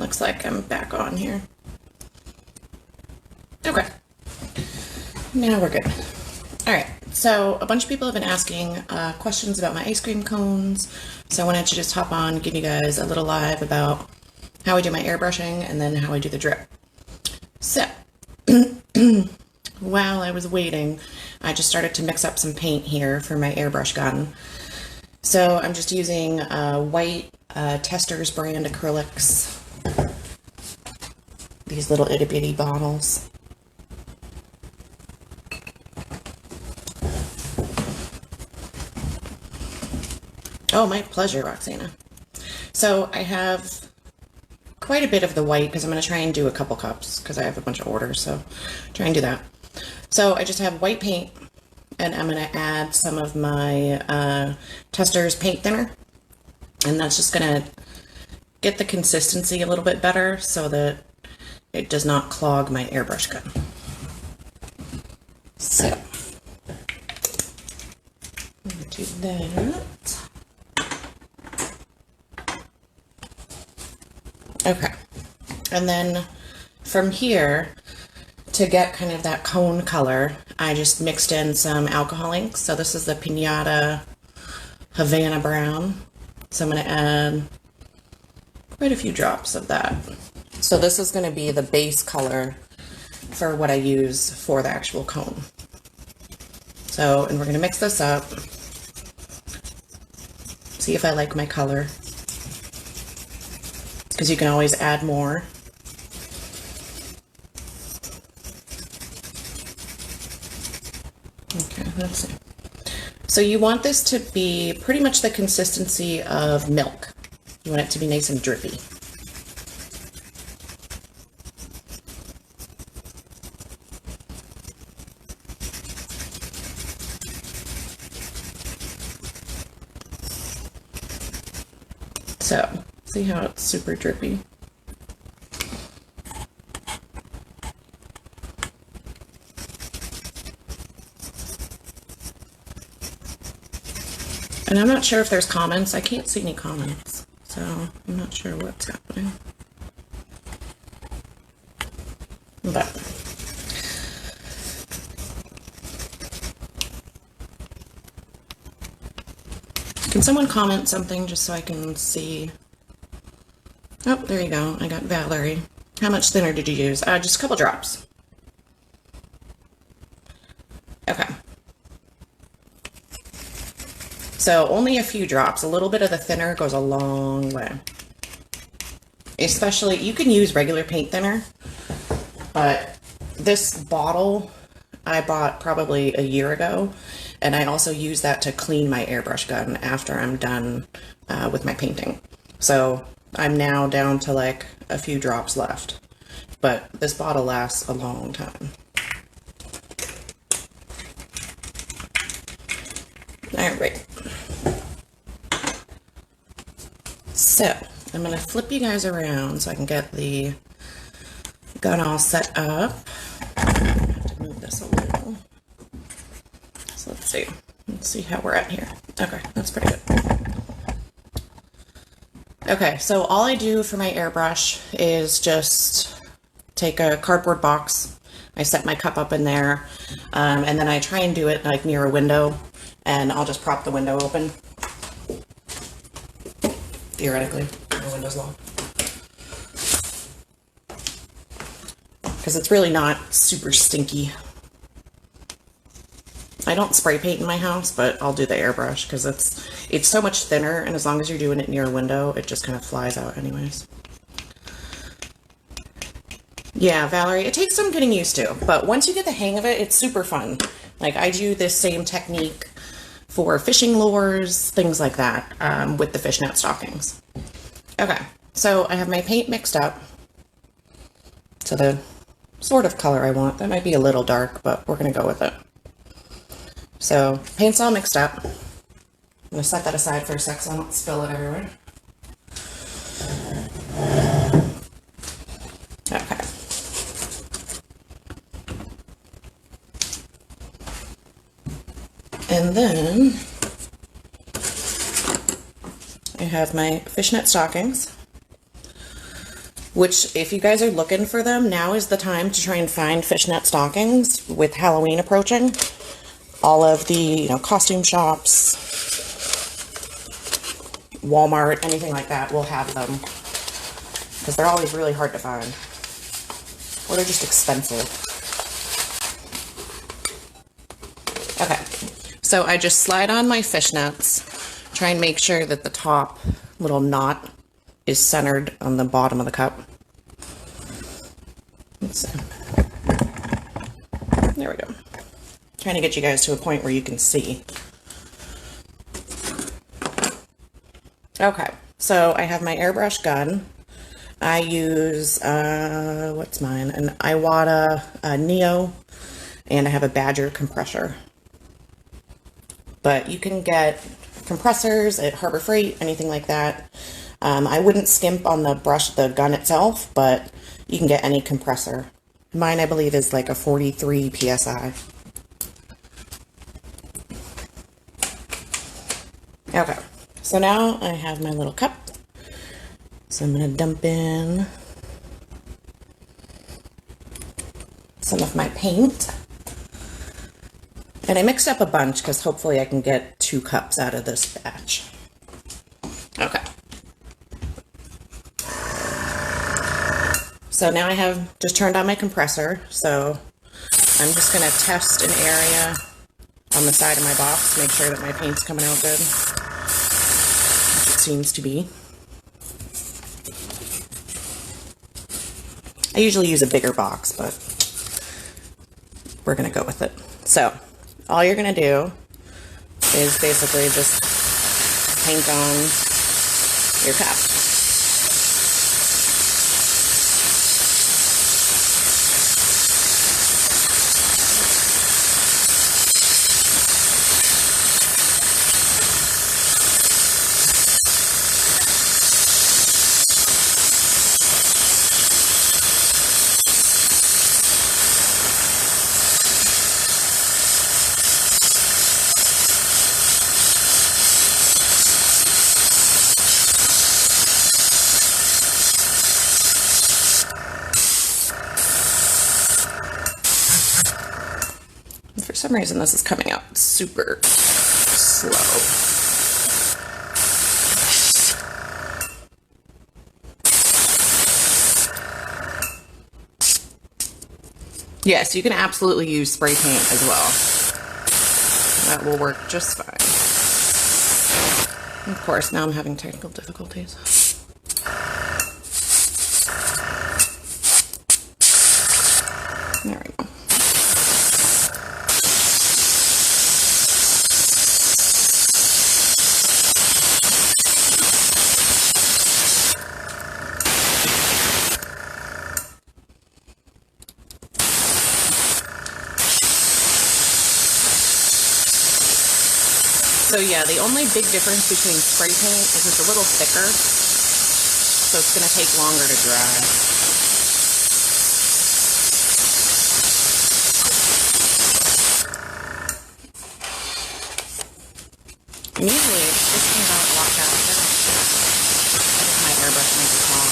looks like I'm back on here. Okay. Now we're good. All right. So a bunch of people have been asking questions about my ice cream cones. So I wanted to just hop on, give you guys a little live about how I do my airbrushing and then how I do the drip. So while I was waiting, I just started to mix up some paint here for my airbrush gun. So I'm just using white Testors brand acrylics. These little itty bitty bottles. Oh, my pleasure, Roxana. So I have quite a bit of the white because I'm going to try and do a couple cups because I have a bunch of orders, so try and do that. So I just have white paint and I'm going to add some of my Testors paint thinner, and that's just going to get the consistency a little bit better so that it does not clog my airbrush gun. So I'm going to do that. Okay, and then from here, to get kind of that cone color, I just mixed in some alcohol inks. So this is the Pinata Havana Brown. So I'm going to add quite a few drops of that. So this is going to be the base color for what I use for the actual cone. So, and we're going to mix this up, see if I like my color, because you can always add more. Okay, let's see. So you want this to be pretty much the consistency of milk. You want it to be nice and drippy. So, see how it's super drippy? And I'm not sure if there's comments. I can't see any comments, so I'm not sure what's happening. But can someone comment something just so I can see? Oh, there you go. I got Valerie. How much thinner did you use? Just a couple drops. Okay. So only a few drops. A little bit of the thinner goes a long way. Especially, you can use regular paint thinner, but this bottle I bought probably a year ago, and I also use that to clean my airbrush gun after I'm done with my painting. So I'm now down to like a few drops left, but this bottle lasts a long time. All right. So I'm going to flip you guys around so I can get the gun all set up. I have to move this a little. So let's see. Let's see how we're at here. Okay, that's pretty good. Okay, so all I do for my airbrush is just take a cardboard box. I set my cup up in there, and then I try and do it like near a window, and I'll just prop the window open. Theoretically, the window's locked. Because it's really not super stinky. I don't spray paint in my house, but I'll do the airbrush because it's so much thinner, and as long as you're doing it near a window, it just kind of flies out anyways. Yeah, Valerie, it takes some getting used to, but once you get the hang of it, it's super fun. Like, I do this same technique for fishing lures, things like that, with the fishnet stockings. Okay, so I have my paint mixed up to the sort of color I want. That might be a little dark, but we're going to go with it. So, paint's all mixed up. I'm going to set that aside for a sec so I don't spill it everywhere. Okay. And then I have my fishnet stockings, which if you guys are looking for them, now is the time to try and find fishnet stockings with Halloween approaching. All of the, you know, costume shops, Walmart, anything like that will have them, because they're always really hard to find, or they're just expensive. Okay, so I just slide on my fishnets, try and make sure that the top little knot is centered on the bottom of the cup. Let's see. There we go. Trying to get you guys to a point where you can see. Okay, so I have my airbrush gun. I use, what's mine? An Iwata Neo, and I have a Badger compressor. But you can get compressors at Harbor Freight, anything like that. I wouldn't skimp on the brush, the gun itself, but you can get any compressor. Mine, I believe, is like a 43 PSI. Okay, so now I have my little cup. So I'm going to dump in some of my paint. And I mixed up a bunch because hopefully I can get 2 cups out of this batch. Okay. So now I have just turned on my compressor. So I'm just going to test an area on the side of my box, make sure that my paint's coming out good, which it seems to be. I usually use a bigger box, but we're going to go with it. So all you're going to do is basically just paint on your cup. For some reason, this is coming out super slow. Yes, you can absolutely use spray paint as well. That will work just fine. Of course, now I'm having technical difficulties. There we go. So yeah, the only big difference between spray paint is it's a little thicker, so it's going to take longer to dry. And usually this comes out a lot faster. I think my airbrush makes it hot,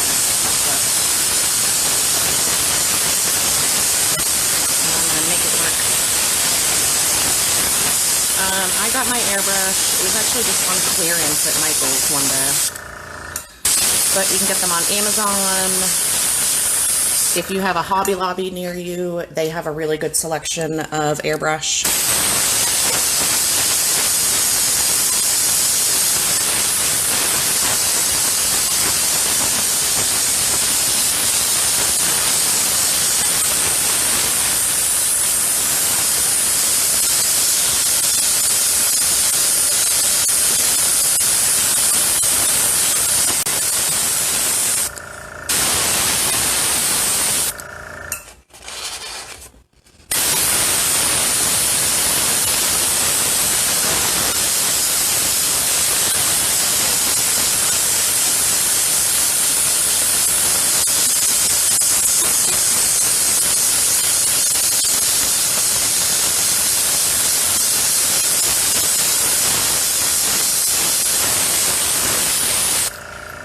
but I'm going to make it work. I got my airbrush. It was actually just on clearance at Michael's one day. But you can get them on Amazon. If you have a Hobby Lobby near you, they have a really good selection of airbrush.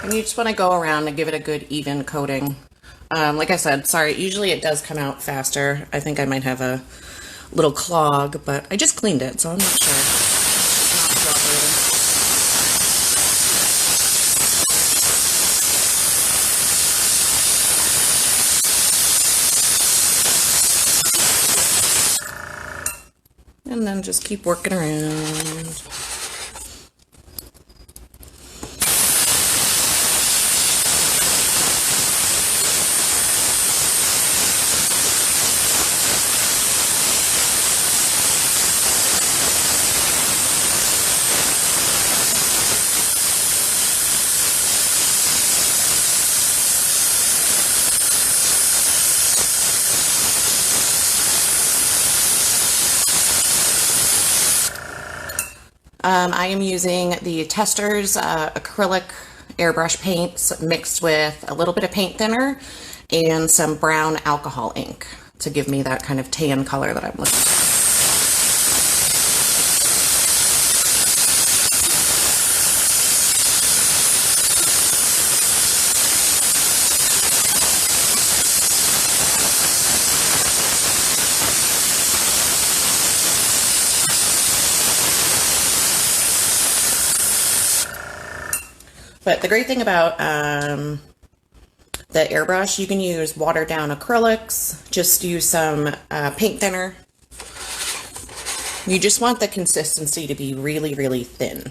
And you just want to go around and give it a good even coating Like I said, sorry, usually it does come out faster. I think I might have a little clog, but I just cleaned it, so I'm not sure. It's not cooperating. And then just keep working around. I am using the Testors acrylic airbrush paints mixed with a little bit of paint thinner and some brown alcohol ink to give me that kind of tan color that I'm looking for. But the great thing about the airbrush, you can use watered down acrylics, just use some paint thinner. You just want the consistency to be really, really thin.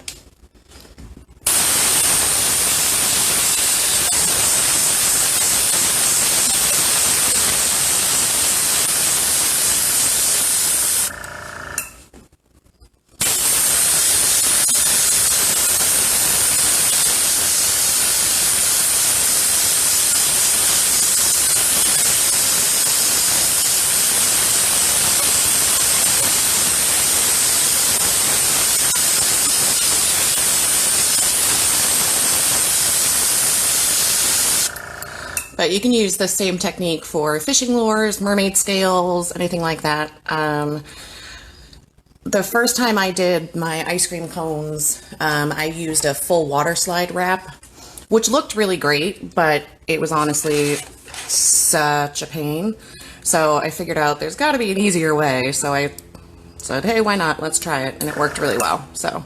But you can use the same technique for fishing lures, mermaid scales, anything like that. The first time I did my ice cream cones, I used a full water slide wrap, which looked really great, but it was honestly such a pain. So I figured out there's got to be an easier way. So I said, hey, why not? Let's try it. And it worked really well. So.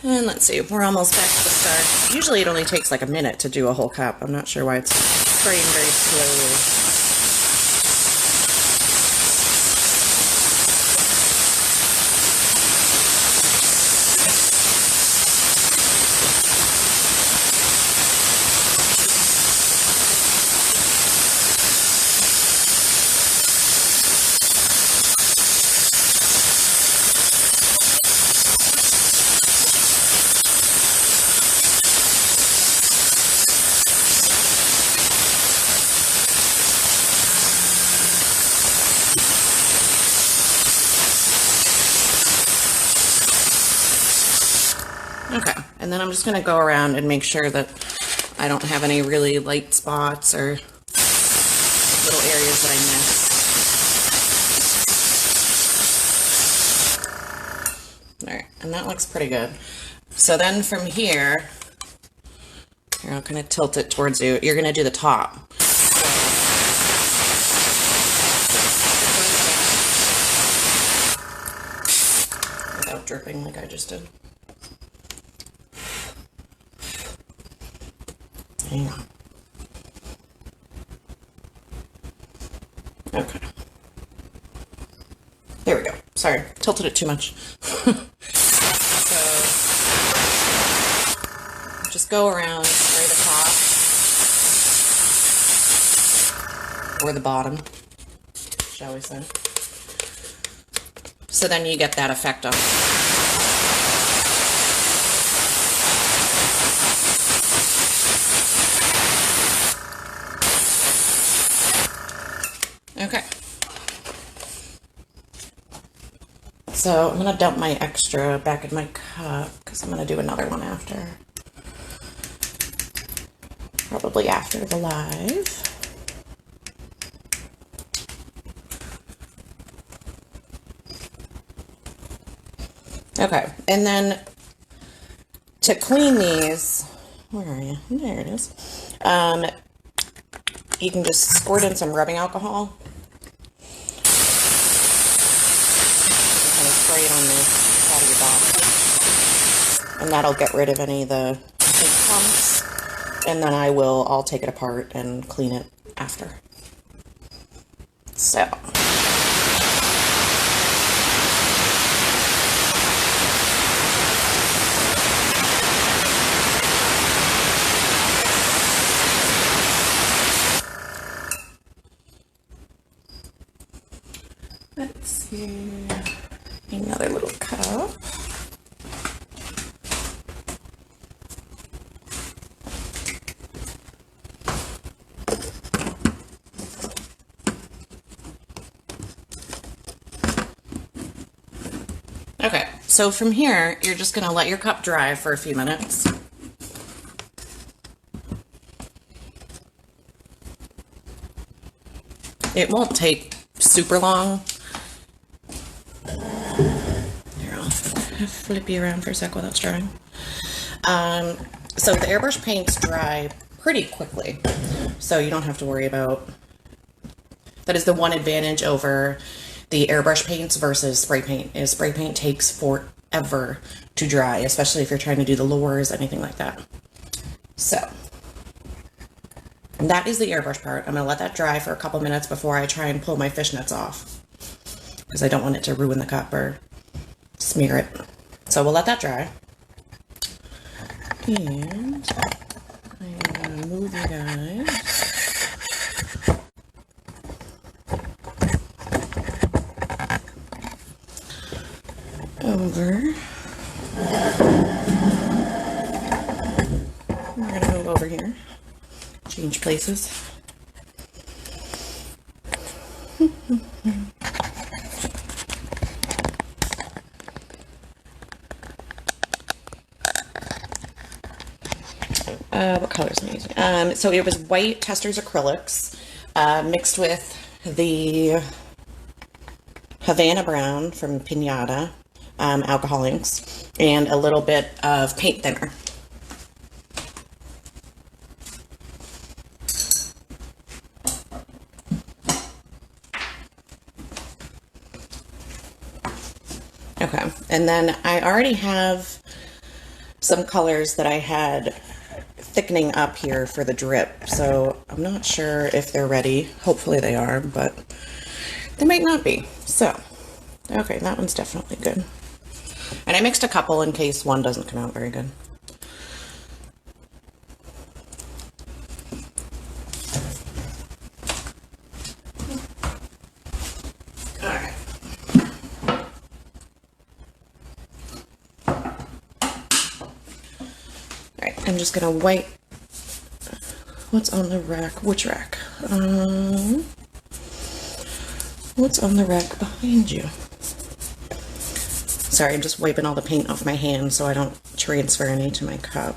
And let's see, we're almost back to the start. Usually it only takes like a minute to do a whole cup. I'm not sure why it's spraying very slowly. Okay, and then I'm just going to go around and make sure that I don't have any really light spots or little areas that I missed. Alright, and that looks pretty good. So then from here, I'll kind of tilt it towards you. You're going to do the top. Without dripping like I just did. Hang on. Okay. There we go. Sorry, tilted it too much. So, just go around, spray the top, or the bottom, shall we say. So then you get that effect on. Okay. So I'm going to dump my extra back in my cup because I'm going to do another one after. Probably after the live. Okay, and then to clean these, where are you? There it is. You can just squirt in some rubbing alcohol. And kind of spray it on the side of your box. And that'll get rid of any of the ink clumps. And then I'll take it apart and clean it after. So. Let's see, another little cup. Okay, so from here, you're just going to let your cup dry for a few minutes. It won't take super long. Here, I'll flip you around for a sec while that's drying. So the airbrush paints dry pretty quickly, so you don't have to worry about. That is the one advantage over the airbrush paints versus spray paint, is spray paint takes forever to dry, especially if you're trying to do the lures, anything like that. So that is the airbrush part. I'm going to let that dry for a couple minutes before I try and pull my fishnets off, because I don't want it to ruin the cup or smear it. So we'll let that dry. And I'm going to move you guys over. We're going to move over here. Change places. What colors am I using? So it was white Testors Acrylics mixed with the Havana Brown from Pinata alcohol inks and a little bit of paint thinner. Okay, and then I already have some colors that I had thickening up here for the drip, so I'm not sure if they're ready. Hopefully they are, but they might not be. So, okay, that one's definitely good. And I mixed a couple in case one doesn't come out very good. I'm just gonna wipe what's on the rack. Which rack? What's on the rack behind you? Sorry, I'm just wiping all the paint off my hand so I don't transfer any to my cup.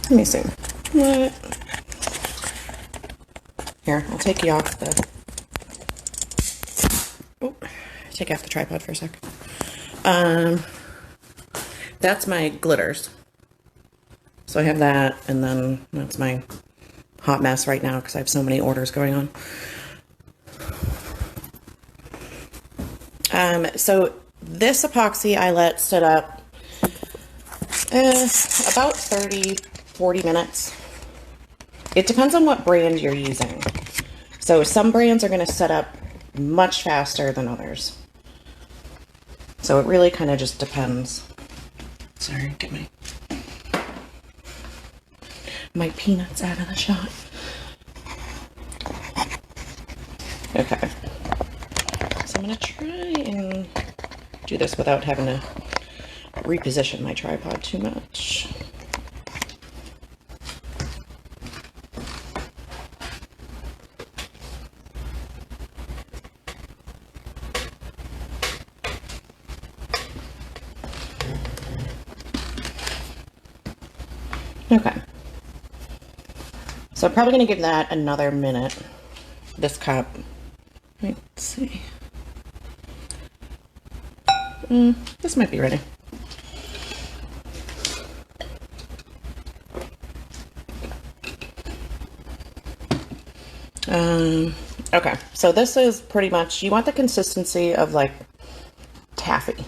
Let me see. What? Here, I'll take you off the... Take off the tripod for a sec. That's my glitters. So I have that, and then that's my hot mess right now because I have so many orders going on. So this epoxy I let sit up about 30-40 minutes. It depends on what brand you're using. So some brands are going to set up much faster than others. So it really kind of just depends. Sorry, get my peanuts out of the shot. Okay. So I'm going to try and do this without having to reposition my tripod too much. Okay. So I'm probably going to give that another minute. This cup. Let's see. This might be ready. Okay, so this is pretty much, you want the consistency of like taffy.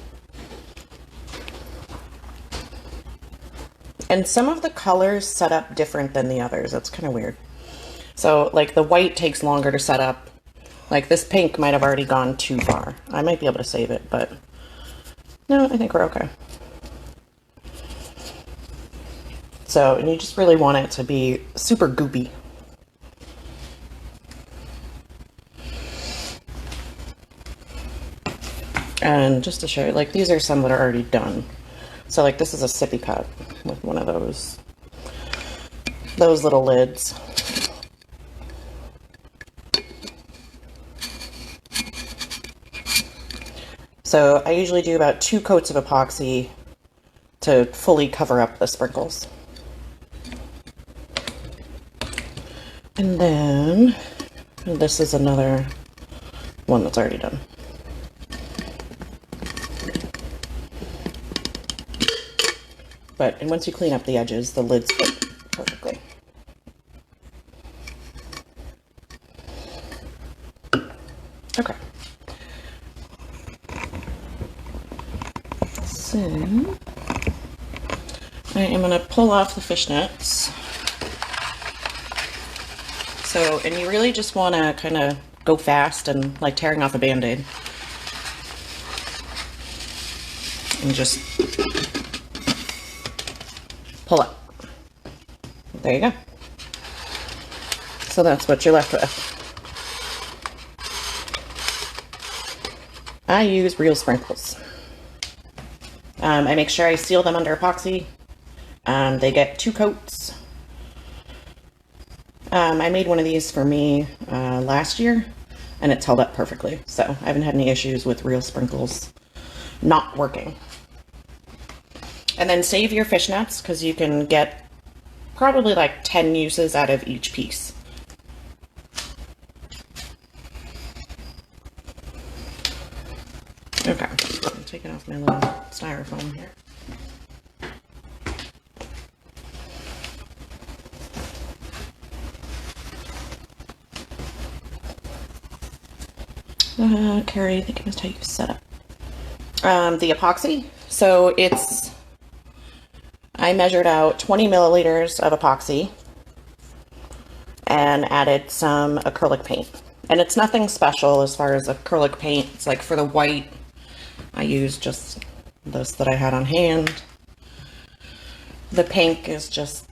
And some of the colors set up different than the others. That's kind of weird. So like the white takes longer to set up. Like this pink might have already gone too far. I might be able to save it, but no, I think we're okay. So, and you just really want it to be super goopy. And just to show you, like these are some that are already done. So like this is a sippy cup with one of those little lids. So I usually do about 2 coats of epoxy to fully cover up the sprinkles. And then this is another one that's already done. And once you clean up the edges, the lids fit perfectly. Okay. So I am going to pull off the fishnets. So, and you really just want to kind of go fast and like tearing off a Band-Aid. And just pull up. There you go. So that's what you're left with. I use real sprinkles. I make sure I seal them under epoxy. They get 2 coats. I made one of these for me last year, and it's held up perfectly. So I haven't had any issues with real sprinkles not working. And then save your fishnets, because you can get probably like 10 uses out of each piece. Okay, I'm taking off my little styrofoam here. Carrie, I think I must tell you to set up. The epoxy. So I measured out 20 milliliters of epoxy and added some acrylic paint. And it's nothing special as far as acrylic paint. It's like for the white, I used just this that I had on hand. The pink is just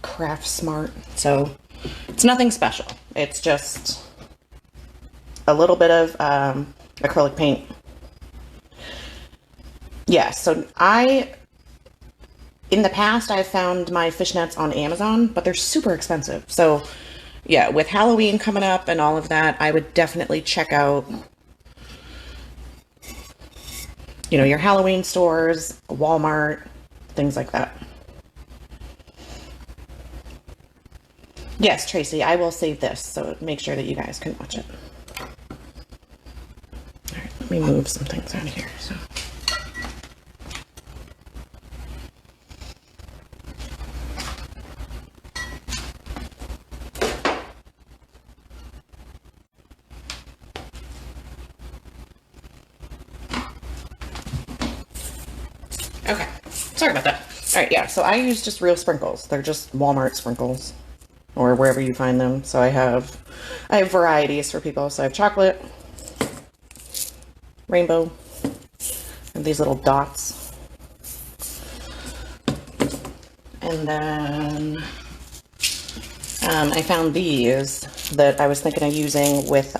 Craft Smart. So it's nothing special. It's just a little bit of acrylic paint. Yeah, so in the past, I've found my fishnets on Amazon, but they're super expensive. So yeah, with Halloween coming up and all of that, I would definitely check out, you know, your Halloween stores, Walmart, things like that. Yes, Tracy, I will save this, so make sure that you guys can watch it. All right, let me move some things out of here. So. Okay, sorry about that. All right, yeah, so I use just real sprinkles. They're just Walmart sprinkles or wherever you find them. So I have varieties for people. So I have chocolate, rainbow, and these little dots. And then I found these that I was thinking of using with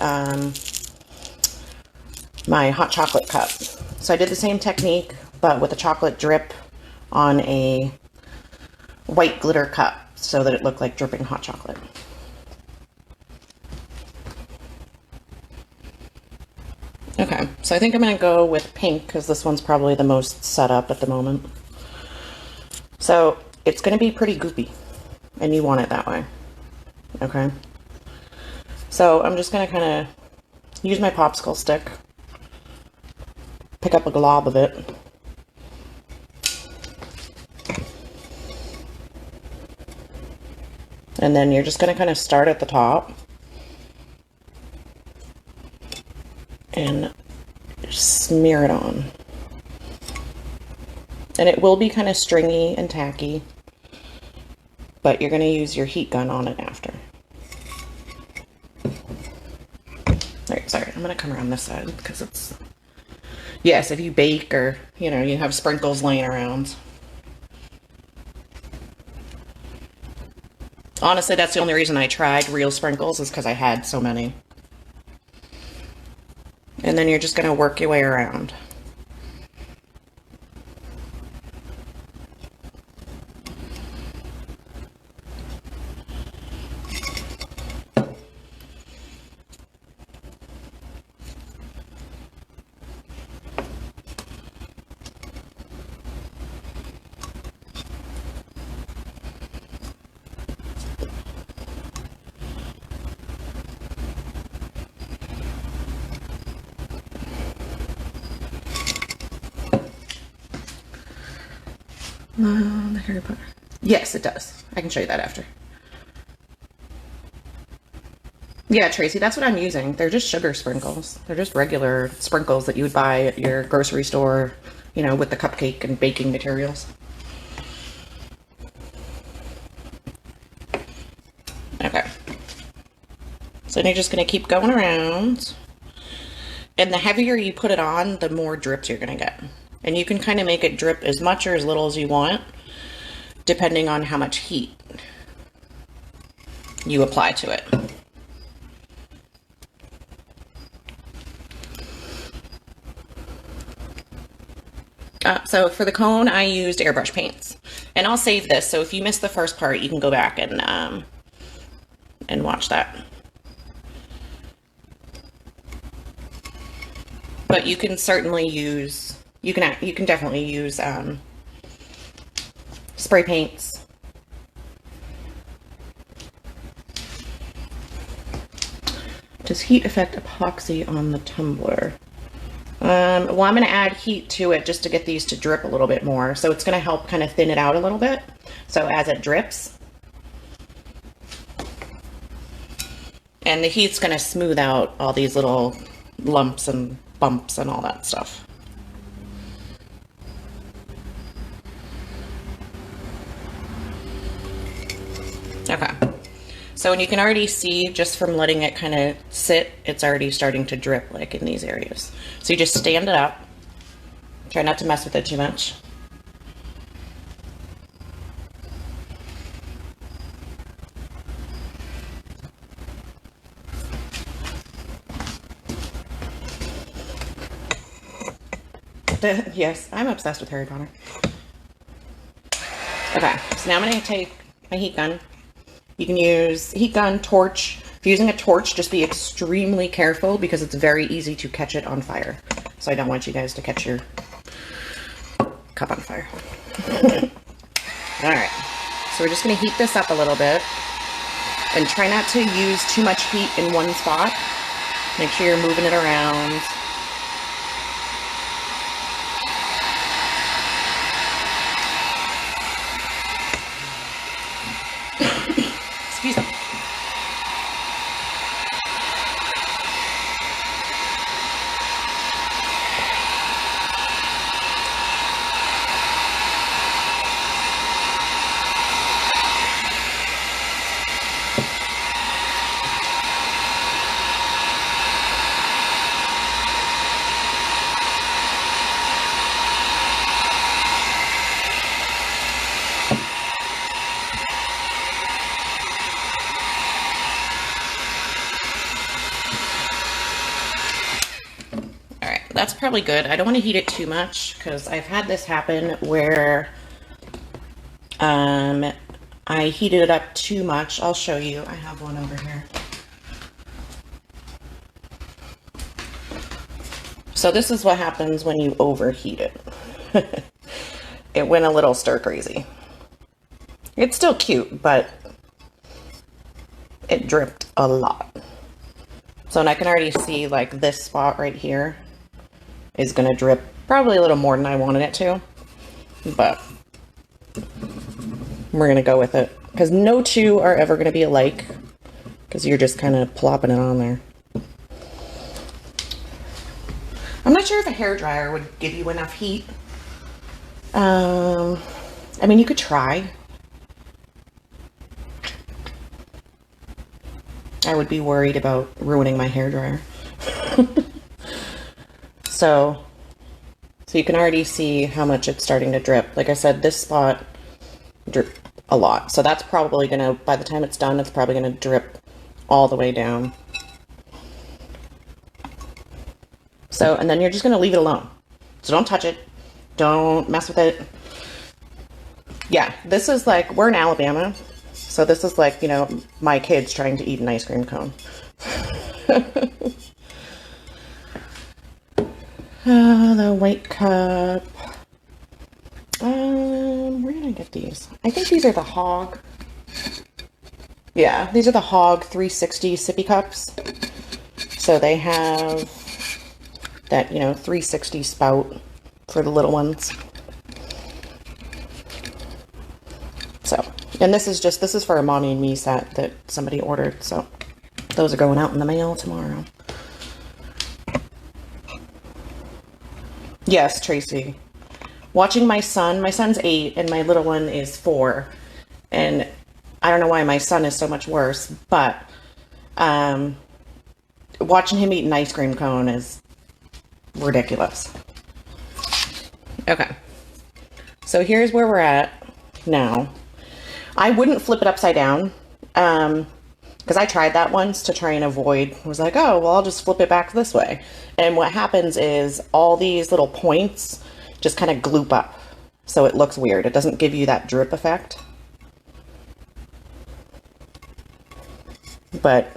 my hot chocolate cup. So I did the same technique, but with a chocolate drip on a white glitter cup so that it looked like dripping hot chocolate. Okay, so I think I'm going to go with pink because this one's probably the most set up at the moment. So it's going to be pretty goopy, and you want it that way. Okay, so I'm just going to kind of use my popsicle stick, pick up a glob of it, and then you're just going to kind of start at the top and smear it on. And it will be kind of stringy and tacky, but you're going to use your heat gun on it after. Alright, sorry, I'm going to come around this side because it's, yes, if you bake or, you know, you have sprinkles laying around. Honestly, that's the only reason I tried real sprinkles is because I had so many. And then you're just going to work your way around. The Harry Potter. Yes, it does. I can show you that after. Yeah, Tracy, that's what I'm using. They're just sugar sprinkles. They're just regular sprinkles that you would buy at your grocery store, you know, with the cupcake and baking materials. Okay. So then you're just going to keep going around. And the heavier you put it on, the more drips you're going to get. And you can kind of make it drip as much or as little as you want, depending on how much heat you apply to it. So for the cone, I used airbrush paints. And I'll save this, so if you missed the first part, you can go back and watch that. But you can certainly use, you can definitely use spray paints. Does heat affect epoxy on the tumbler? Well, I'm going to add heat to it just to get these to drip a little bit more. So it's going to help kind of thin it out a little bit. So as it drips. And the heat's going to smooth out all these little lumps and bumps and all that stuff. Okay. So, and you can already see just from letting it kind of sit, it's already starting to drip like in these areas. So you just stand it up. Try not to mess with it too much. Yes, I'm obsessed with Harry Potter. Okay, so now I'm going to take my heat gun. You can use heat gun, torch. If you're using a torch, just be extremely careful because it's very easy to catch it on fire. So I don't want you guys to catch your cup on fire. Alright, so we're just going to heat this up a little bit. And try not to use too much heat in one spot. Make sure you're moving it around. Excuse me. that's probably good. I don't want to heat it too much because I've had this happen where I heated it up too much. I'll show you. I have one over here. So this is what happens when you overheat it. It went a little stir crazy. It's still cute, but it dripped a lot. So, and I can already see like this spot right here is going to drip probably a little more than I wanted it to, but we're going to go with it because no two are ever going to be alike because you're just kind of plopping it on there. I'm not sure if a hairdryer would give you enough heat. I mean, you could try. I would be worried about ruining my hairdryer. So you can already see how much it's starting to drip. Like I said, this spot dripped a lot. So that's probably gonna, by the time it's done, it's probably gonna drip all the way down. So, and then you're just gonna leave it alone. So don't touch it. Don't mess with it. Yeah, this is like, we're in Alabama. So this is like, you know, my kids trying to eat an ice cream cone. The white cup. Where did I get these? I think these are the Hog. Yeah, these are the Hog 360 sippy cups. So they have that, you know, 360 spout for the little ones. So, and this is for a mommy and me set that somebody ordered. So those are going out in the mail tomorrow. Yes, Tracy. Watching my son's 8 and my little one is 4. And I don't know why my son is so much worse, but watching him eat an ice cream cone is ridiculous. Okay. So here's where we're at now. I wouldn't flip it upside down because I tried that once to try and avoid. I was like, oh, well, I'll just flip it back this way. And what happens is all these little points just kind of gloop up. So it looks weird. It doesn't give you that drip effect. But,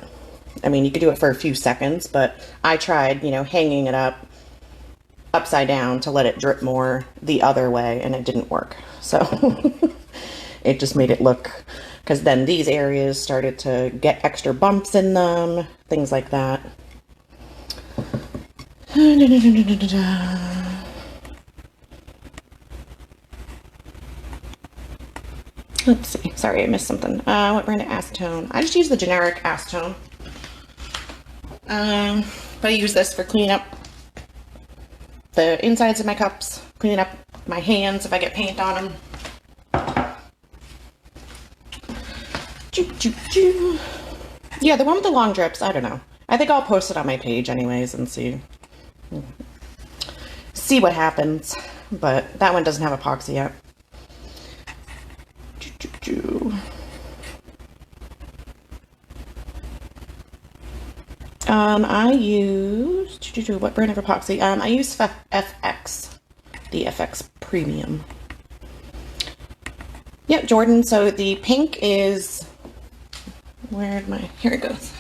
I mean, you could do it for a few seconds, but I tried, you know, hanging it up upside down to let it drip more the other way, and it didn't work. So it just made it look, because then these areas started to get extra bumps in them, things like that. Let's see. Sorry, I missed something. What brand of acetone? I just use the generic acetone. But I use this for cleaning up the insides of my cups, cleaning up my hands if I get paint on them. Yeah, the one with the long drips, I don't know. I think I'll post it on my page anyways and see what happens. But that one doesn't have epoxy yet. I use, what brand of epoxy? I use FX, the FX Premium. Yep, Jordan, so the pink is, here it goes.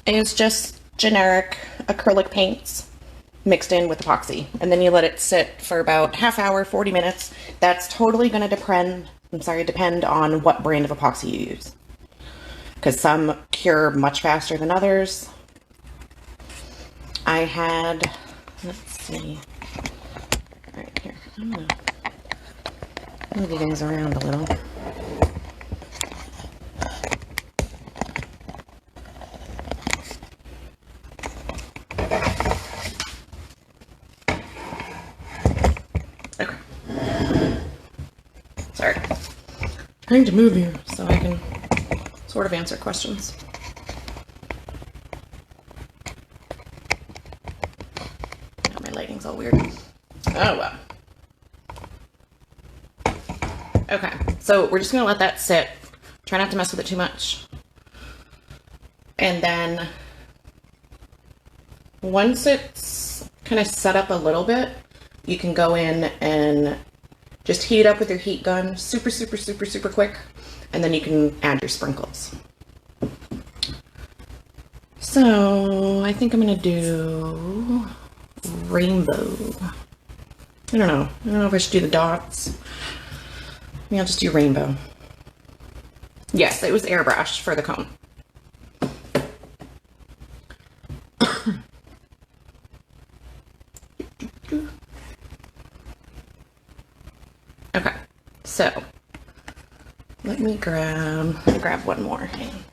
It's just generic acrylic paints mixed in with epoxy. And then you let it sit for about half hour, 40 minutes. That's totally going to depend on what brand of epoxy you use. Because some cure much faster than others. I had, let's see, right here, I'm gonna move you guys around a little. Okay. Sorry. Trying to move you so I can sort of answer questions. Now my lighting's all weird. Oh well. Okay, so we're just gonna let that sit. Try not to mess with it too much. And then once it's kind of set up a little bit, you can go in and just heat it up with your heat gun, super, super, super, super quick, and then you can add your sprinkles. So I think I'm gonna do rainbow. I don't know if I should do the dots. Maybe I'll just do rainbow. Yes, it was Airbrush for the cone. Okay, so let me grab one more. Hang on.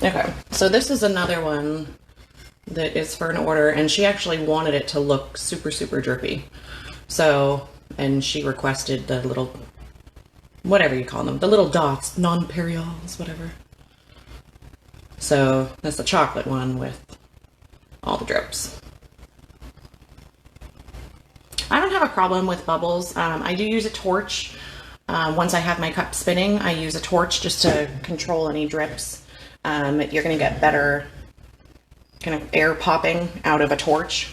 Okay, so this is another one that is for an order, and she actually wanted it to look super, super drippy. So, and she requested the little, whatever you call them, the little dots, nonpareils, whatever. So that's the chocolate one with all the drips. I don't have a problem with bubbles. I do use a torch. Once I have my cup spinning, I use a torch just to control any drips. You're gonna get better kind of air popping out of a torch.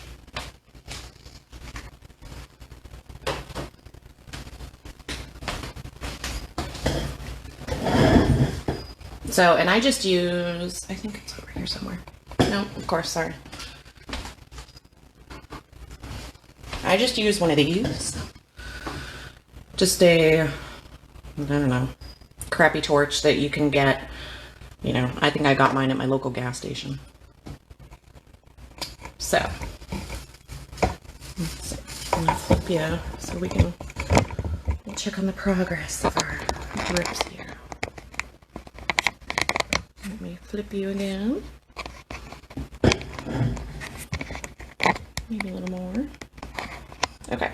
So, and I just use, I think it's over here somewhere. No, of course, sorry. I just use one of these. Just a, I don't know, crappy torch that you can get, you know, I think I got mine at my local gas station. So, I'm gonna flip you so we'll check on the progress of our drips here. Let me flip you again. Maybe a little more. Okay.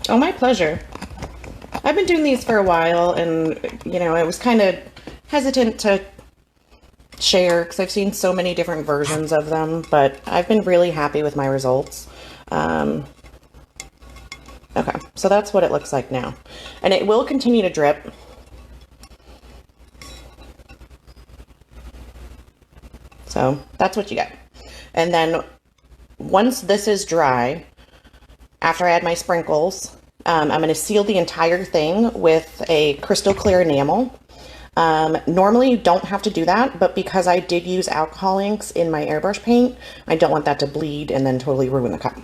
Oh, my pleasure. I've been doing these for a while, and, you know, I was kind of hesitant to share because I've seen so many different versions of them, but I've been really happy with my results. Okay, so that's what it looks like now. And it will continue to drip. So that's what you get. And then once this is dry, after I add my sprinkles, I'm going to seal the entire thing with a crystal clear enamel. Normally you don't have to do that, but because I did use alcohol inks in my airbrush paint, I don't want that to bleed and then totally ruin the cup.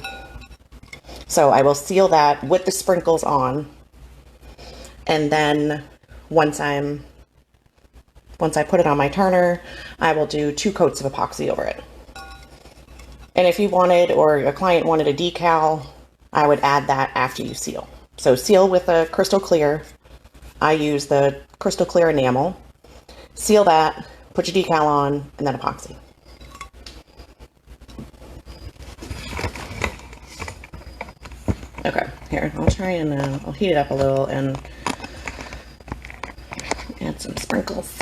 So I will seal that with the sprinkles on. And then once I put it on my turner, I will do 2 coats of epoxy over it. And if you wanted, or a client wanted a decal, I would add that after you seal. So seal with a crystal clear. I use the crystal clear enamel. Seal that, put your decal on, and then epoxy. Okay, here, I'll try and I'll heat it up a little and add some sprinkles.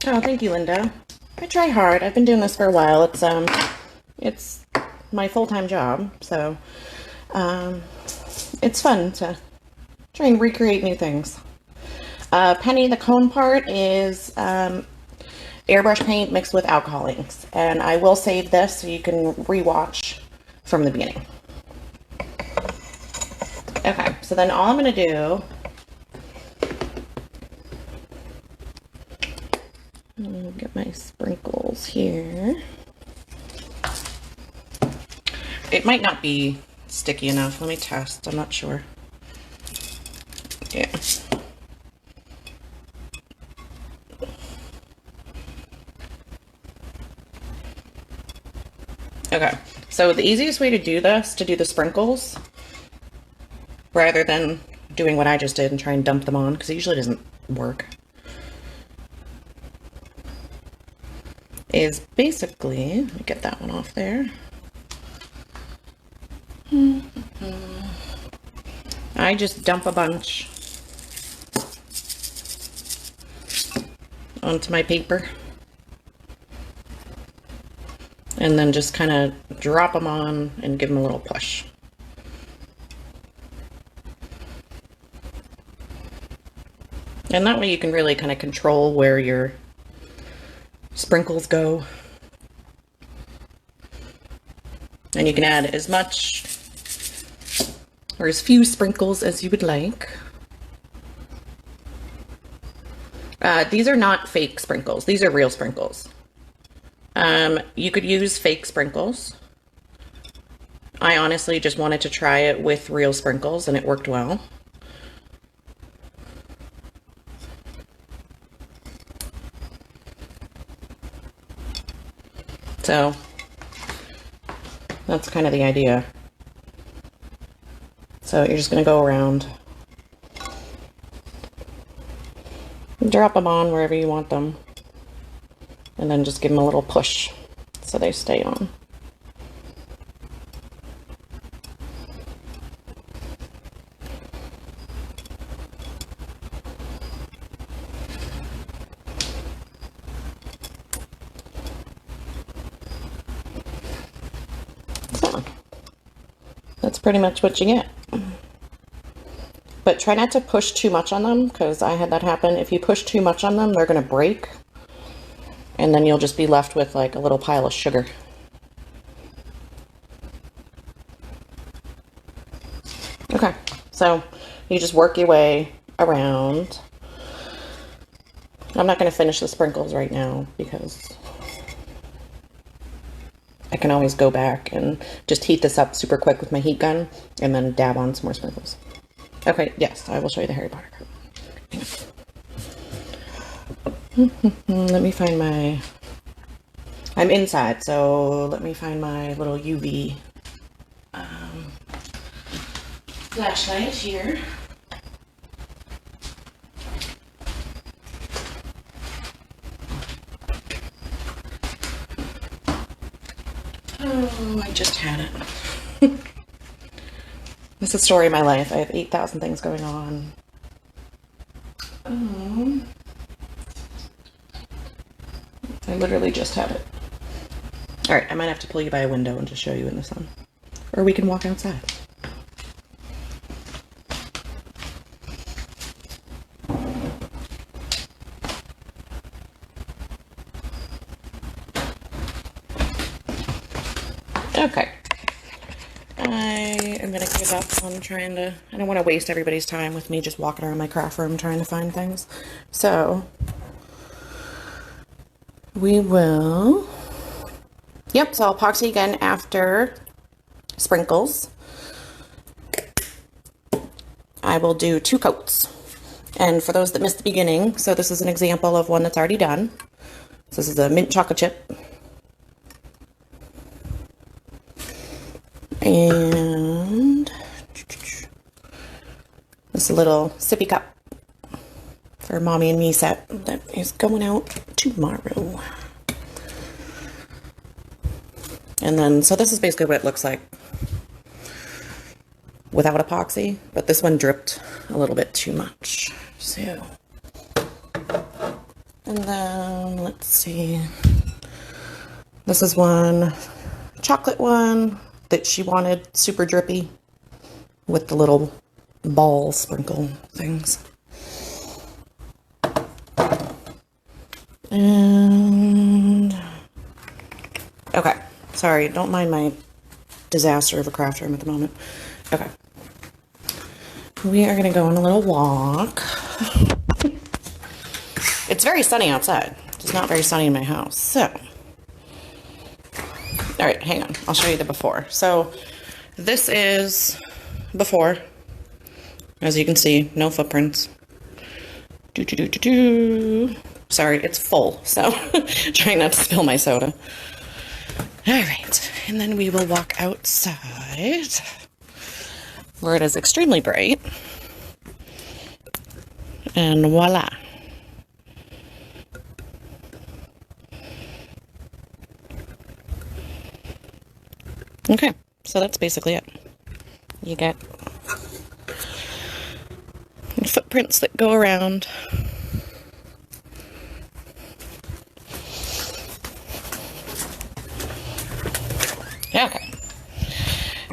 Oh, thank you, Linda. I try hard. I've been doing this for a while. It's my full-time job, so it's fun to try and recreate new things. Penny, the cone part is airbrush paint mixed with alcohol inks, and I will save this so you can re-watch from the beginning. Okay, so then all I'm going to do, I'll get my sprinkles here. It might not be sticky enough. Let me test. I'm not sure. Yeah. Okay, so the easiest way to do this, to do the sprinkles, rather than doing what I just did and try and dump them on, because it usually doesn't work, is basically, let me get that one off there. I just dump a bunch onto my paper and then just kind of drop them on and give them a little push. And that way you can really kind of control where your sprinkles go. And you can add as much or as few sprinkles as you would like. These are not fake sprinkles. These are real sprinkles. You could use fake sprinkles. I honestly just wanted to try it with real sprinkles and it worked well. So that's kind of the idea. So you're just going to go around, drop them on wherever you want them, and then just give them a little push so they stay on. So that's pretty much what you get. But try not to push too much on them, because I had that happen. If you push too much on them, they're going to break. And then you'll just be left with like a little pile of sugar. Okay, so you just work your way around. I'm not going to finish the sprinkles right now because I can always go back and just heat this up super quick with my heat gun and then dab on some more sprinkles. Okay, yes, I will show you the Harry Potter cup. Let me find my... I'm inside, so let me find my little UV flashlight here. Oh, I just had it. This is the story of my life. I have 8,000 things going on. I literally just had it. All right, I might have to pull you by a window and just show you in the sun. Or we can walk outside. Okay. I am going to give up on trying to... I don't want to waste everybody's time with me just walking around my craft room trying to find things. So... we will... Yep, so I'll epoxy again after sprinkles. I will do 2 coats. And for those that missed the beginning, so this is an example of one that's already done. So this is a mint chocolate chip. And this little sippy cup for mommy and me set that is going out tomorrow. And then, so this is basically what it looks like without epoxy, but this one dripped a little bit too much. So, and then let's see, this is one chocolate one that she wanted super drippy with the little ball sprinkle things. And okay, sorry, don't mind my disaster of a craft room at the moment. Okay, we are going to go on a little walk. It's very sunny outside. It's not very sunny in my house. So, all right, hang on. I'll show you the before. So this is before. As you can see, no footprints. Sorry, it's full, so trying not to spill my soda. All right, and then we will walk outside where it is extremely bright. And voila. Okay, so that's basically it. You get footprints that go around. Okay,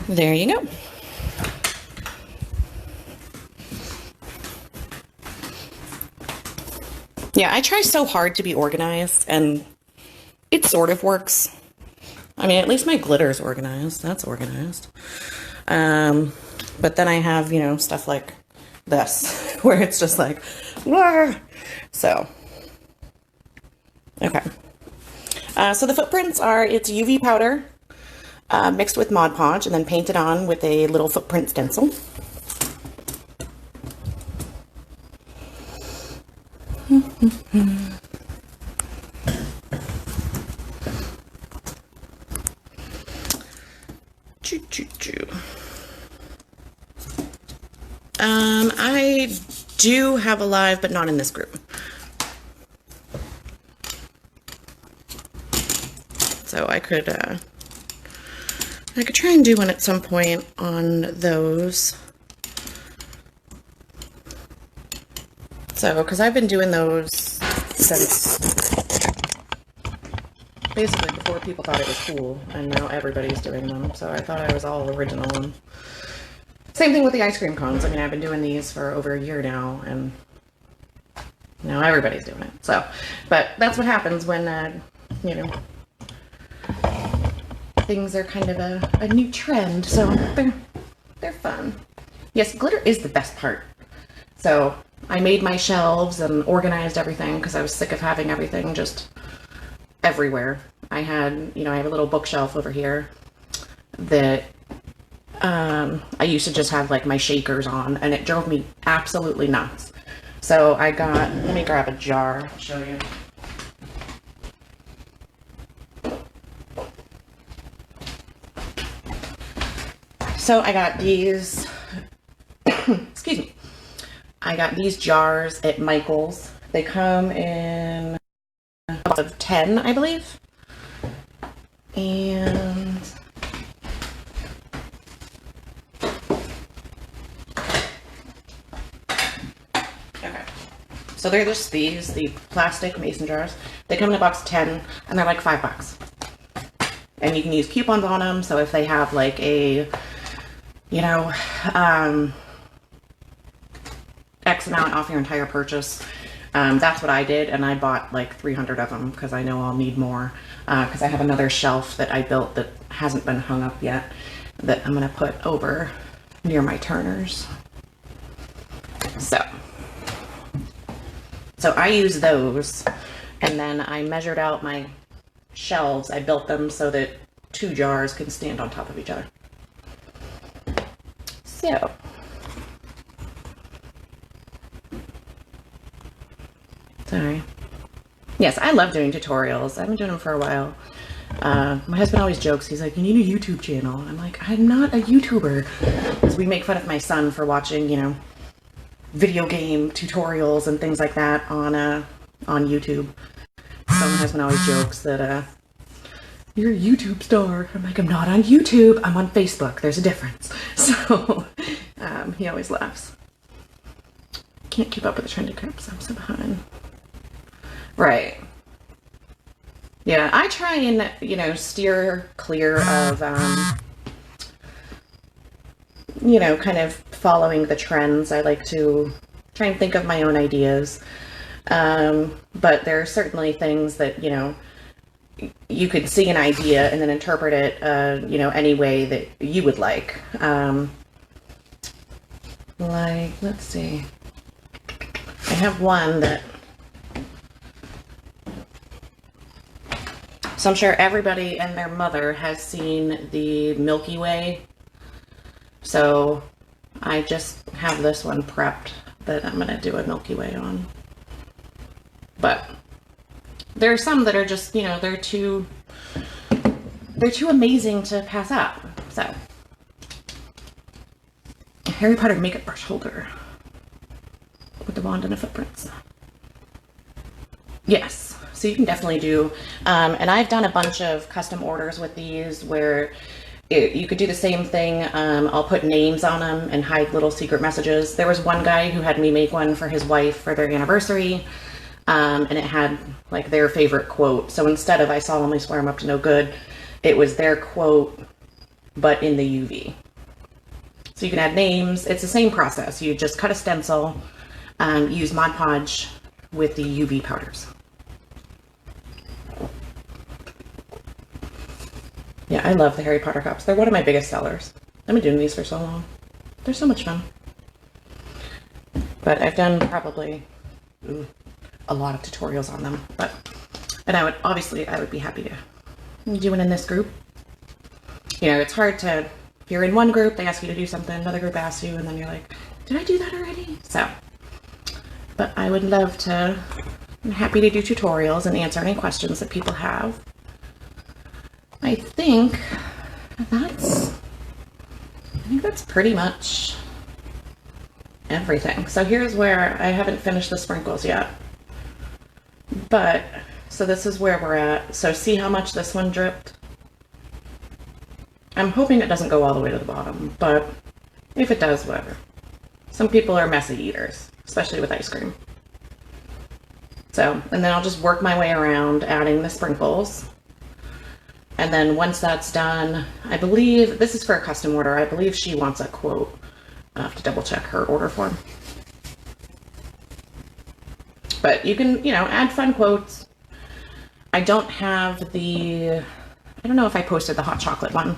there you go. Yeah, I try so hard to be organized, and it sort of works. I mean, at least my glitter's organized. That's organized. But then I have, you know, stuff like this, where it's just like, Wah! So, okay. So the footprints are, it's UV powder mixed with Mod Podge and then painted on with a little footprint stencil. I do have a live, but not in this group. So I could try and do one at some point on those. So, because I've been doing those since basically before people thought it was cool, and now everybody's doing them. So I thought I was all original. And same thing with the ice cream cones. I mean, I've been doing these for over a year now, and now everybody's doing it. So, but that's what happens when, you know, things are kind of a new trend. So they're fun. Yes, glitter is the best part. So I made my shelves and organized everything because I was sick of having everything just everywhere. I had, you know, I have a little bookshelf over here that I used to just have like my shakers on, and it drove me absolutely nuts. So I got, let me grab a jar, I'll show you. So I got these, excuse me, I got these jars at Michael's. They come in a box of 10, I believe. And okay, so they're just these, the plastic mason jars. They come in a box of 10, and they're like $5. And you can use coupons on them, so if they have like a, you know, X amount off your entire purchase. That's what I did, and I bought like 300 of them because I know I'll need more, because I have another shelf that I built that hasn't been hung up yet that I'm going to put over near my turners. So I use those, and then I measured out my shelves. I built them so that 2 jars can stand on top of each other. So sorry. Yes, I love doing tutorials. I've been doing them for a while. My husband always jokes, he's like, you need a YouTube channel. I'm like, I'm not a YouTuber. Because we make fun of my son for watching, you know, video game tutorials and things like that on YouTube. So my husband always jokes that, you're a YouTube star. I'm like, I'm not on YouTube. I'm on Facebook. There's a difference. So he always laughs. Can't keep up with the trendy cups. I'm so behind. Right. Yeah, I try and, you know, steer clear of, you know, kind of following the trends. I like to try and think of my own ideas. But there are certainly things that, you know, you could see an idea and then interpret it, you know, any way that you would like. Like, let's see. I have one that, so I'm sure everybody and their mother has seen the Milky Way. So I just have this one prepped that I'm going to do a Milky Way on. But there are some that are just, you know, they're too amazing to pass up. So, a Harry Potter makeup brush holder with the wand and the footprints. Yes, so you can definitely do, and I've done a bunch of custom orders with these where you could do the same thing. I'll put names on them and hide little secret messages. There was one guy who had me make one for his wife for their anniversary. And it had like their favorite quote. So instead of I solemnly swear I'm up to no good, it was their quote, but in the UV. So you can add names. It's the same process. You just cut a stencil, use Mod Podge with the UV powders. Yeah, I love the Harry Potter cups. They're one of my biggest sellers. I've been doing these for so long. They're so much fun. But I've done probably a lot of tutorials on them. And I would be happy to do it in this group. You know, it's hard to, if you're in one group, they ask you to do something, another group asks you, and then you're like, did I do that already? So, but I would love to, I'm happy to do tutorials and answer any questions that people have. I think that's pretty much everything. So here's where I haven't finished the sprinkles yet. But, so this is where we're at. So see how much this one dripped? I'm hoping it doesn't go all the way to the bottom, but if it does, whatever. Some people are messy eaters, especially with ice cream. So, and then I'll just work my way around adding the sprinkles. And then once that's done, I believe, this is for a custom order, I believe she wants a quote. I'll have to double check her order form. But you can, you know, add fun quotes. I don't have I don't know if I posted the hot chocolate one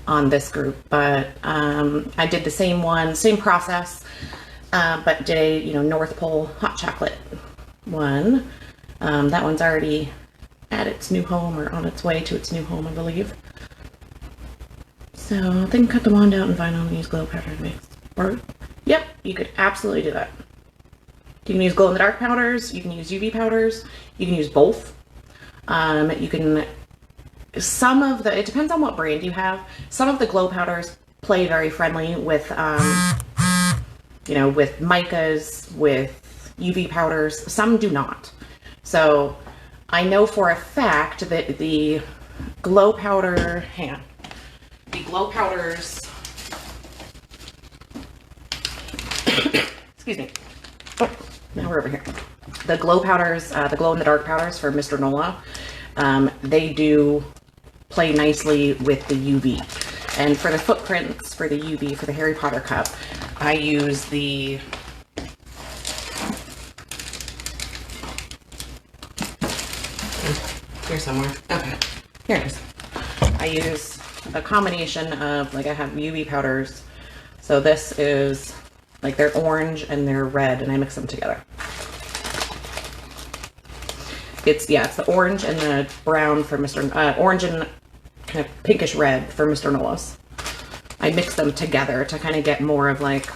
on this group, but I did the same one, same process, but did a, you know, North Pole hot chocolate one. That one's already at its new home, or on its way to its new home, I believe. So then cut the wand out and vinyl and use glow powder to mix. Or, yep, you could absolutely do that. You can use glow in the dark powders, you can use UV powders, you can use both. You can, it depends on what brand you have. Some of the glow powders play very friendly with, you know, with micas, with UV powders. Some do not. So I know for a fact that the glow powder, the glow powders, excuse me. Oh, now we're over here. The glow powders, the glow in the dark powders for Mr. Nola, they do play nicely with the UV. And for the footprints for the UV, for the Harry Potter cup, I use the here somewhere. Okay, here it is. I use a combination of, like, I have UV powders. So this is, like, they're orange and they're red, and I mix them together. It's the orange and the brown for orange and kind of pinkish red for Mr. Nola's. I mix them together to kind of get more of, like,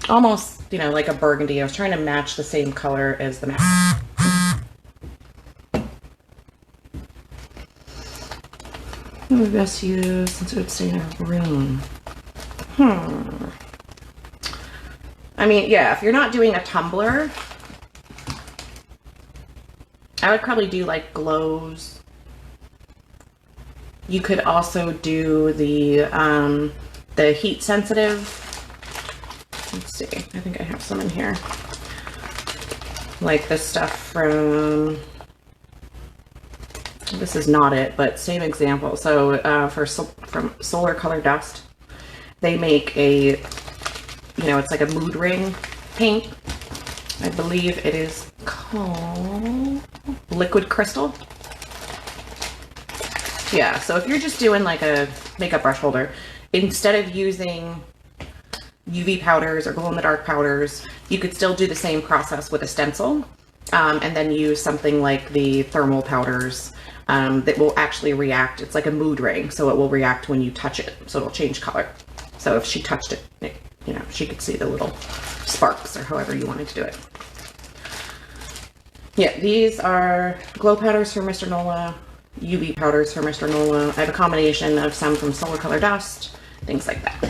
almost, you know, like a burgundy. I was trying to match the same color as the mask. What would we best use since it would stay in our room? I mean, yeah, if you're not doing a tumbler, I would probably do like glows. You could also do the heat sensitive. Let's see, I think I have some in here. Like this stuff from, this is not it, but same example. So from Solar Color Dust, they make a, you know, it's like a mood ring paint. I believe it is called Liquid Crystal. Yeah, so if you're just doing like a makeup brush holder, instead of using UV powders or glow in the dark powders, you could still do the same process with a stencil, and then use something like the thermal powders that will actually react. It's like a mood ring, so it will react when you touch it, so it'll change color. So if she touched it, you know, she could see the little sparks, or however you wanted to do it. Yeah, these are glow powders for Mr. Nola, UV powders for Mr. Nola. I have a combination of some from Solar Color Dust, things like that.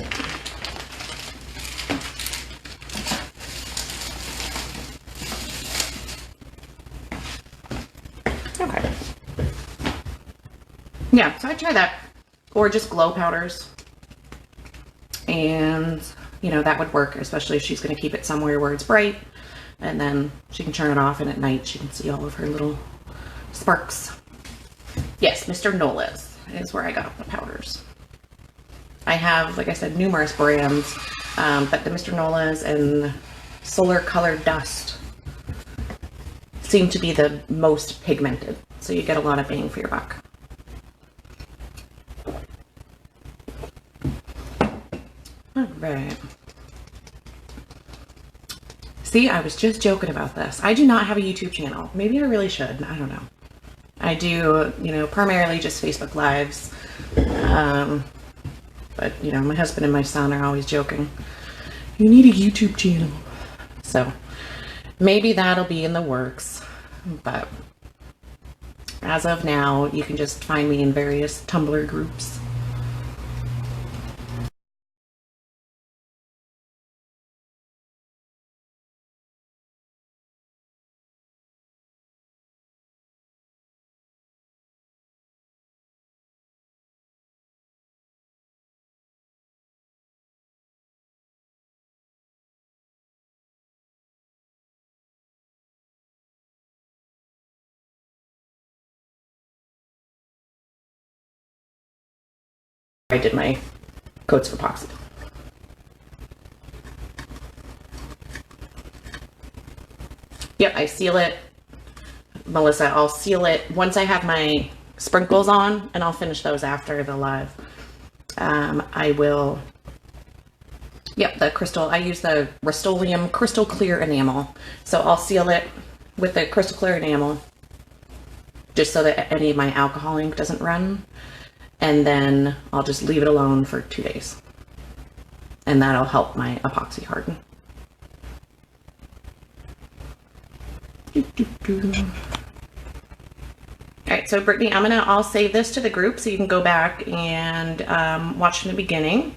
Okay. Yeah, so I try that, or just glow powders. And, you know, that would work, especially if she's going to keep it somewhere where it's bright, and then she can turn it off, and at night she can see all of her little sparks. Yes, Mr. Nola's is where I got the powders. I have, like I said, numerous brands, but the Mr. Nola's and solar colored dust seem to be the most pigmented. So you get a lot of bang for your buck. All right. See, I was just joking about this. I do not have a YouTube channel. Maybe I really should. I don't know. I do, you know, primarily just Facebook Lives. But, you know, my husband and my son are always joking, you need a YouTube channel. So maybe that'll be in the works. But as of now, you can just find me in various Tumblr groups. I did my coats of epoxy. Yep, I seal it. Melissa, I'll seal it once I have my sprinkles on, and I'll finish those after the live. I will, yep, the crystal, I use the Rust-Oleum crystal clear enamel. So I'll seal it with the crystal clear enamel just so that any of my alcohol ink doesn't run. And then I'll just leave it alone for 2 days. And that'll help my epoxy harden. Alright, so Brittany, I'll save this to the group so you can go back and watch from the beginning.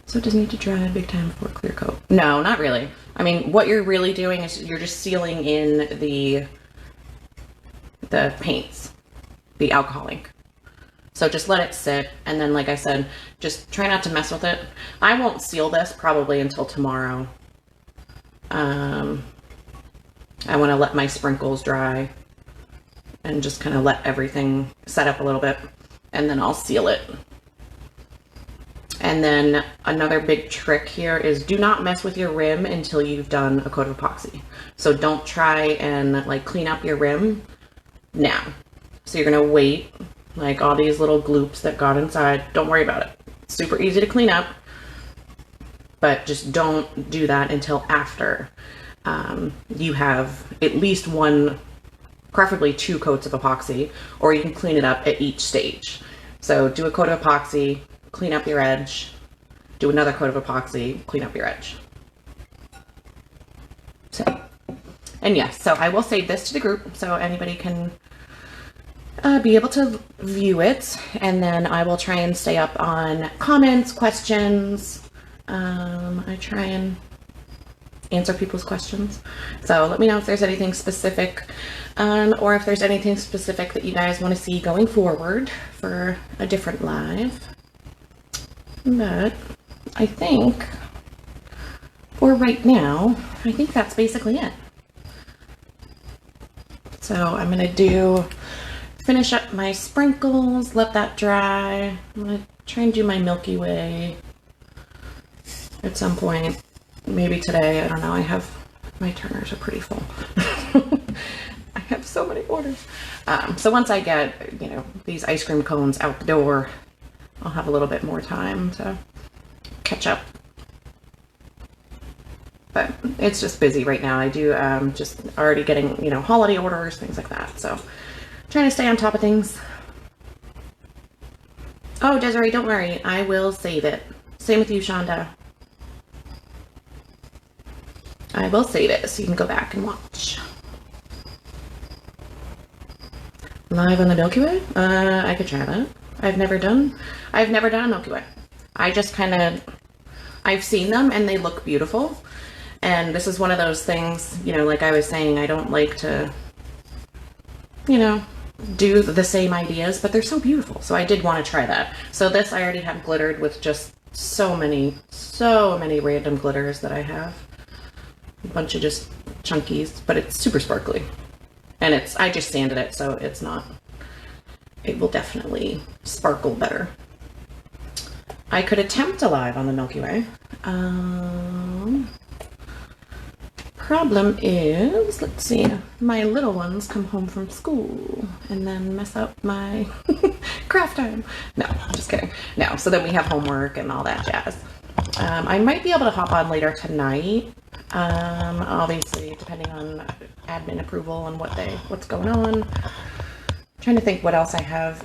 So it doesn't need to dry big time before clear coat. No, not really. I mean, what you're really doing is you're just sealing in the paints, the alcohol ink. So just let it sit, and then, like I said, just try not to mess with it. I won't seal this probably until tomorrow. I want to let my sprinkles dry and just kind of let everything set up a little bit, and then I'll seal it. And then another big trick here is do not mess with your rim until you've done a coat of epoxy. So don't try and like clean up your rim now. So you're gonna wait, like all these little gloops that got inside, don't worry about it. It's super easy to clean up, but just don't do that until after you have at least one, preferably 2 coats of epoxy, or you can clean it up at each stage. So do a coat of epoxy, clean up your edge, do another coat of epoxy, clean up your edge. So, and yes, so I will save this to the group so anybody can be able to view it, and then I will try and stay up on comments, questions. I try and answer people's questions. So let me know if there's anything specific, or if there's anything specific that you guys want to see going forward for a different live. But I think for right now, I think that's basically it. So I'm going to finish up my sprinkles, let that dry. I'm going to try and do my Milky Way at some point. Maybe today, I don't know. My turners are pretty full. I have so many orders. So once I get, you know, these ice cream cones out the door, I'll have a little bit more time to catch up. But it's just busy right now. I do just already getting, you know, holiday orders, things like that. So trying to stay on top of things. Oh, Desiree, don't worry. I will save it. Same with you, Shonda. I will save it so you can go back and watch. Live on the Milky Way? I could try that. I've never done a Milky Way. I just kind of, I've seen them and they look beautiful. And this is one of those things, you know, like I was saying, I don't like to, you know, do the same ideas, but they're so beautiful. So I did want to try that. So this I already have glittered with just so many random glitters that I have. A bunch of just chunkies, but it's super sparkly. And I just sanded it, so it's not, it will definitely sparkle better. I could attempt a live on the Milky Way. Problem is, let's see, my little ones come home from school and then mess up my craft time. No, just kidding. No, so then we have homework and all that jazz. I might be able to hop on later tonight. Obviously, depending on admin approval and what's going on. I'm trying to think what else I have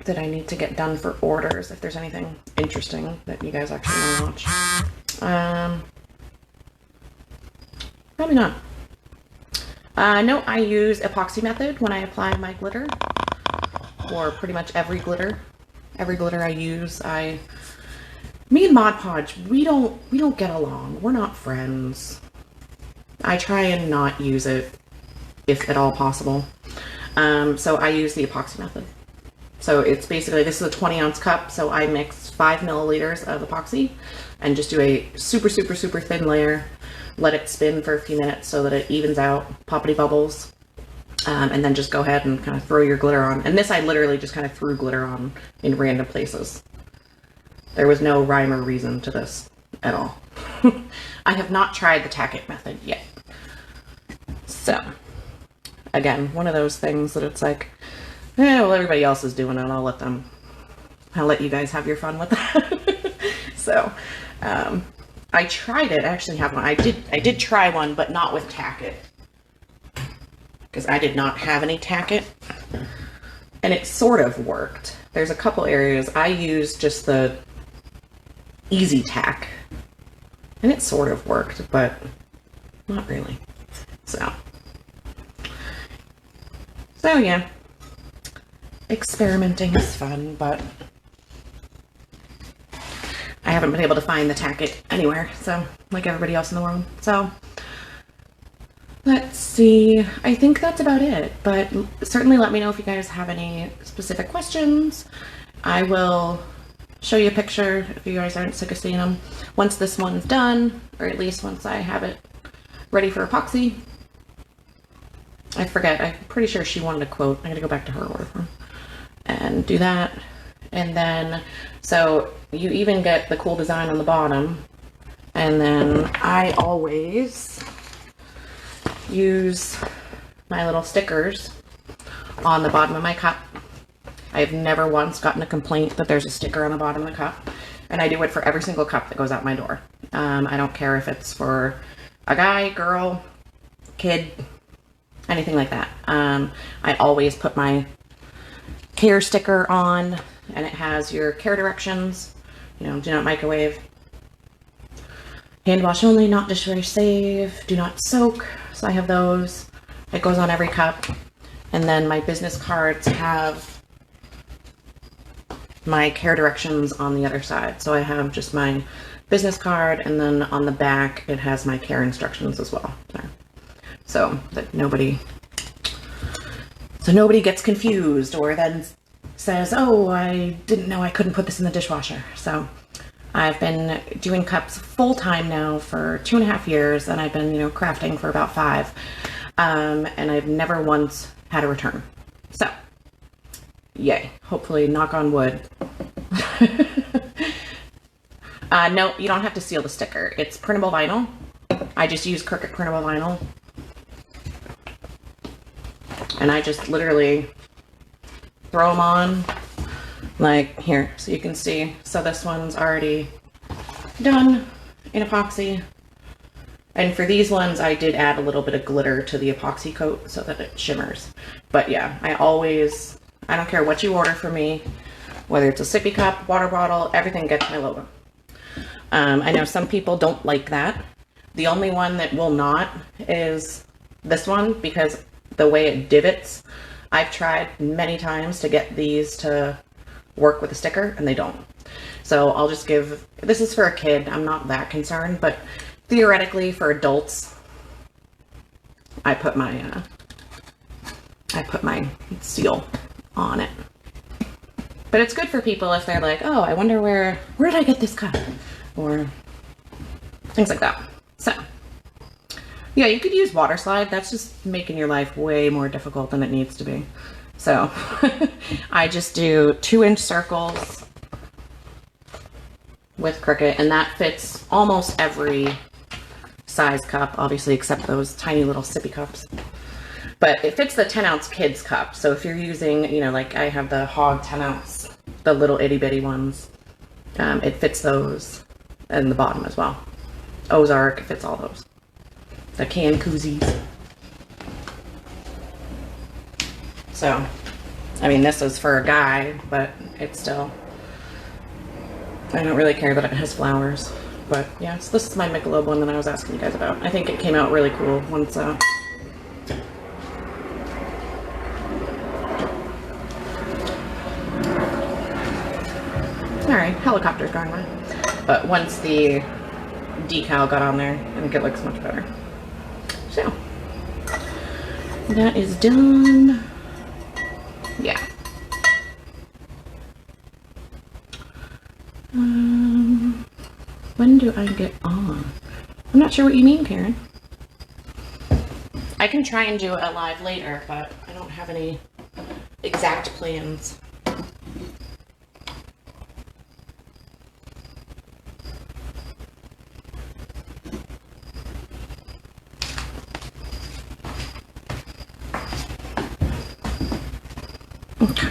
that I need to get done for orders, if there's anything interesting that you guys actually want to watch. Probably not. No, I use epoxy method when I apply my glitter, or pretty much every glitter. Every glitter I use, me and Mod Podge, we don't get along. We're not friends. I try and not use it if at all possible. So I use the epoxy method. So it's basically, this is a 20-ounce cup, so I mix 5 milliliters of epoxy and just do a super, super, super thin layer. Let it spin for a few minutes so that it evens out, poppity bubbles, and then just go ahead and kind of throw your glitter on. And this I literally just kind of threw glitter on in random places. There was no rhyme or reason to this at all. I have not tried the tack it method yet. So, again, one of those things that it's like, well, everybody else is doing it. I'll let you guys have your fun with that. So, I tried it. I actually have one. I did try one, but not with tack it, because I did not have any tack it, and it sort of worked. There's a couple areas I used just the easy tack, and it sort of worked, but not really. So yeah, experimenting is fun, but I haven't been able to find the tack it anywhere, so like everybody else in the world. So let's see, I think that's about it, but certainly let me know if you guys have any specific questions. I will show you a picture if you guys aren't sick of seeing them once this one's done, or at least once I have it ready for epoxy. I forget, I'm pretty sure she wanted a quote. I'm gonna go back to her order form and do that. And then, so you even get the cool design on the bottom. And then I always use my little stickers on the bottom of my cup. I have never once gotten a complaint that there's a sticker on the bottom of the cup. And I do it for every single cup that goes out my door. I don't care if it's for a guy, girl, kid, anything like that. I always put my care sticker on, and it has your care directions, you know, do not microwave, hand wash only, not dishwasher safe, do not soak. So I have those. It goes on every cup. And then my business cards have my care directions on the other side. So I have just my business card, and then on the back it has my care instructions as well. So that nobody gets confused or then says, oh, I didn't know I couldn't put this in the dishwasher. So I've been doing cups full time now for 2.5 years, and I've been, you know, crafting for about 5. And I've never once had a return. So yay, hopefully, knock on wood. No, you don't have to seal the sticker. It's printable vinyl. I just use Cricut printable vinyl. And I just literally throw them on, like here, so you can see. So this one's already done in epoxy. And for these ones, I did add a little bit of glitter to the epoxy coat so that it shimmers. But yeah, I don't care what you order from me, whether it's a sippy cup, water bottle, everything gets my logo. I know some people don't like that. The only one that will not is this one, because the way it divots, I've tried many times to get these to work with a sticker, and they don't. So I'll just give, this is for a kid, I'm not that concerned, but theoretically for adults, I put my seal on it. But it's good for people if they're like, oh, I wonder where did I get this cup? Or things like that. So yeah, you could use water slide. That's just making your life way more difficult than it needs to be. So I just do 2-inch circles with Cricut, and that fits almost every size cup, obviously, except those tiny little sippy cups. But it fits the 10-ounce kids cup. So if you're using, you know, like I have the Hog 10-ounce, the little itty bitty ones, it fits those in the bottom as well. Ozark, it fits all those. The can koozies. So, I mean, this is for a guy, but it's still, I don't really care that it has flowers. But yeah, so this is my Michelob one that I was asking you guys about. I think it came out really cool once, Alright, helicopter's going by. But once the decal got on there, I think it looks much better. So, that is done. Yeah. When do I get on? I'm not sure what you mean, Karen. I can try and do a live later, but I don't have any exact plans. Okay.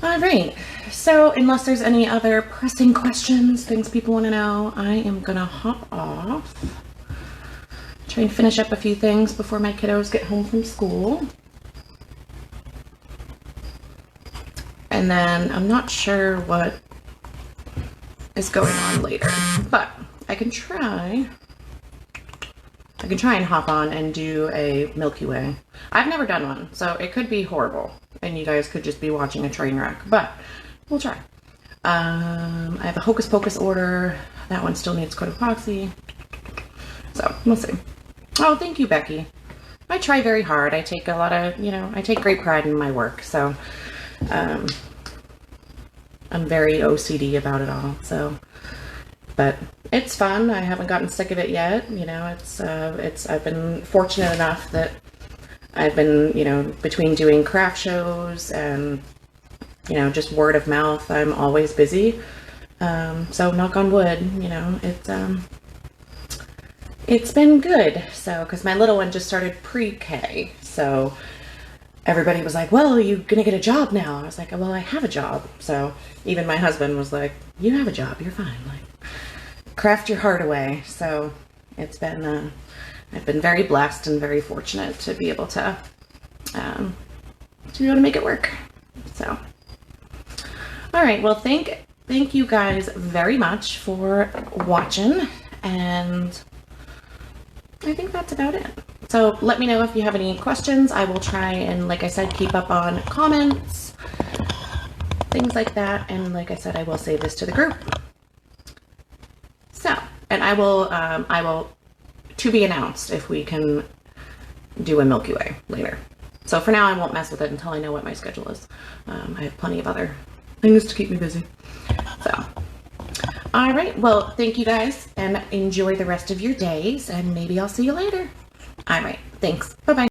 All right. So unless there's any other pressing questions, things people want to know, I am gonna hop off. Try and finish up a few things before my kiddos get home from school. And then I'm not sure what is going on later, but I can try and hop on and do a Milky Way. I've never done one, so it could be horrible, and you guys could just be watching a train wreck, but we'll try. I have a Hocus Pocus order. That one still needs coat epoxy, so we'll see. Oh, thank you, Becky. I try very hard. I take a lot of, you know, I take great pride in my work, so I'm very OCD about it all, so, but it's fun. I haven't gotten sick of it yet. You know, I've been fortunate enough that I've been, you know, between doing craft shows and, you know, just word of mouth, I'm always busy. So knock on wood, you know, it's been good. So, cause my little one just started pre-K. So everybody was like, well, you're gonna get a job now. I was like, well, I have a job. So even my husband was like, you have a job, you're fine. Like, craft your heart away. So it's been, I've been very blessed and very fortunate to be able to make it work. So, all right. Well, thank you guys very much for watching, and I think that's about it. So let me know if you have any questions. I will try and, like I said, keep up on comments, things like that. And like I said, I will save this to the group. So, and I will to be announced if we can do a Milky Way later. So for now, I won't mess with it until I know what my schedule is. I have plenty of other things to keep me busy. So, all right. Well, thank you guys, and enjoy the rest of your days, and maybe I'll see you later. All right. Thanks. Bye-bye.